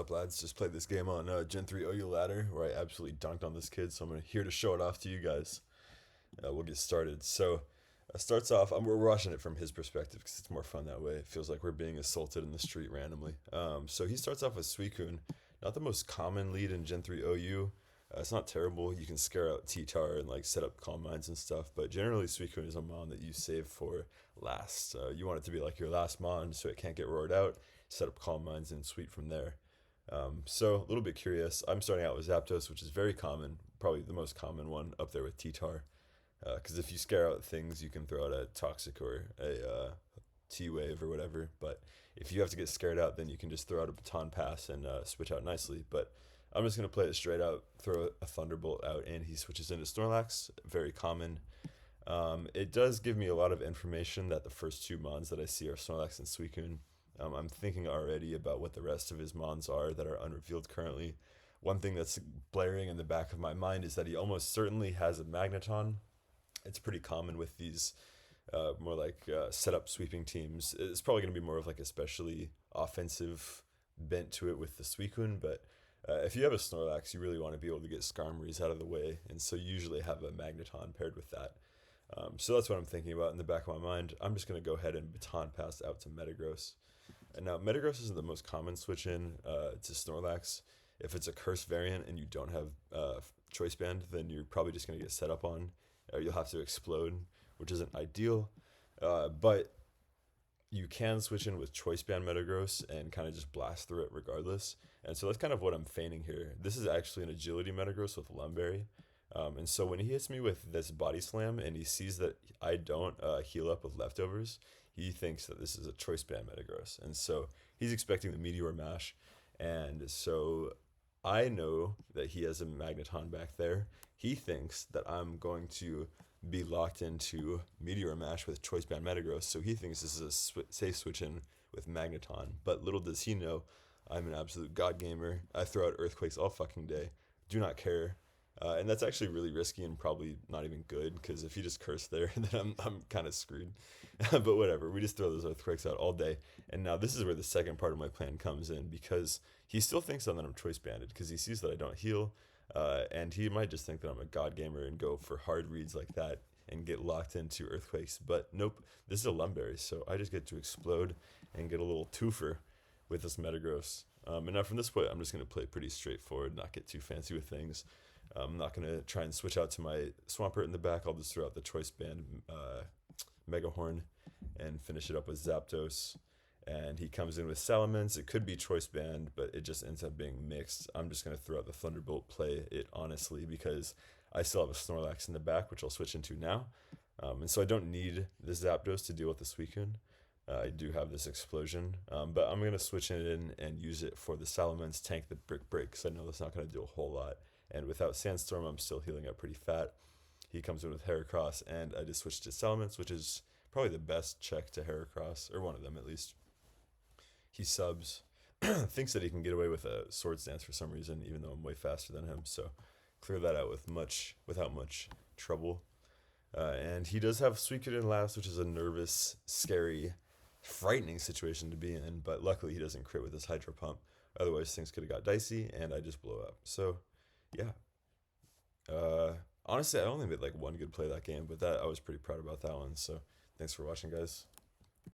up, lads? Just played this game on Gen 3 OU ladder where I absolutely dunked on this kid, so I'm here to show it off to you guys. We'll get started. So, starts off, we're watching it from his perspective because it's more fun that way. It feels like we're being assaulted in the street randomly. So he starts off with Suicune, not the most common lead in Gen 3 OU. It's not terrible. You can scare out T-Tar and like set up Calm Minds and stuff, but generally Suicune is a mon that you save for last. You want it to be like your last mon so it can't get roared out. Set up Calm Minds and sweep from there. So a little bit curious. I'm starting out with Zapdos, which is very common, probably the most common one up there with T-Tar. Because if you scare out things, you can throw out a Toxic or a T-Wave or whatever. But if you have to get scared out, then you can just throw out a Baton Pass and switch out nicely. But I'm just going to play it straight out, throw a Thunderbolt out, and he switches into Snorlax. Very common. It does give me a lot of information that the first two mons that I see are Snorlax and Suicune. I'm thinking already about what the rest of his mons are that are unrevealed currently. One thing that's blaring in the back of my mind is that he almost certainly has a Magneton. It's pretty common with these more like setup sweeping teams. It's probably going to be more of like especially offensive bent to it with the Suicune, but if you have a Snorlax, you really want to be able to get Skarmory's out of the way, and so you usually have a Magneton paired with that. So that's what I'm thinking about in the back of my mind. I'm just going to go ahead and Baton Pass out to Metagross. And now Metagross isn't the most common switch in to Snorlax. If it's a curse variant and you don't have Choice Band, then you're probably just going to get set up on, or you'll have to explode, which isn't ideal. But you can switch in with Choice Band Metagross and kind of just blast through it regardless. And so that's kind of what I'm feigning here. This is actually an Agility Metagross with Lumberry. And so when he hits me with this Body Slam and he sees that I don't heal up with leftovers, he thinks that this is a Choice Band Metagross. And so he's expecting the Meteor Mash. And so I know that he has a Magneton back there. He thinks that I'm going to be locked into Meteor Mash with Choice Band Metagross. So he thinks this is a safe switch in with Magneton. But little does he know, I'm an absolute god gamer. I throw out Earthquakes all fucking day. Do not care. And that's actually really risky and probably not even good, because if you just curse there, then I'm kind of screwed. But whatever, we just throw those Earthquakes out all day. And now this is where the second part of my plan comes in, because he still thinks that I'm Choice Banded, because he sees that I don't heal, and he might just think that I'm a god gamer and go for hard reads like that and get locked into Earthquakes. But nope, this is a Lumberry, so I just get to explode and get a little twofer with this Metagross. And now from this point, I'm just going to play pretty straightforward, not get too fancy with things. I'm not going to try and switch out to my Swampert in the back. I'll just throw out the Choice Band Mega Horn and finish it up with Zapdos. And he comes in with Salamence. It could be Choice Band, but it just ends up being mixed. I'm just going to throw out the Thunderbolt, play it honestly, because I still have a Snorlax in the back, which I'll switch into now. And so I don't need this Zapdos to deal with the Suicune. I do have this Explosion, but I'm going to switch it in and use it for the Salamence, tank the Brick Break, because I know that's not going to do a whole lot. And without Sandstorm, I'm still healing up pretty fat. He comes in with Heracross, and I just switched to Salamence, which is probably the best check to Heracross, or one of them at least. He subs, thinks that he can get away with a Swords Dance for some reason, even though I'm way faster than him. So clear that out without much trouble. And he does have Suicune in last, which is a nervous, scary, frightening situation to be in. But luckily, he doesn't crit with his Hydro Pump. Otherwise, things could have got dicey, and I just blow up. So yeah. Honestly, I only made like one good play that game, but that I was pretty proud about that one. So thanks for watching, guys.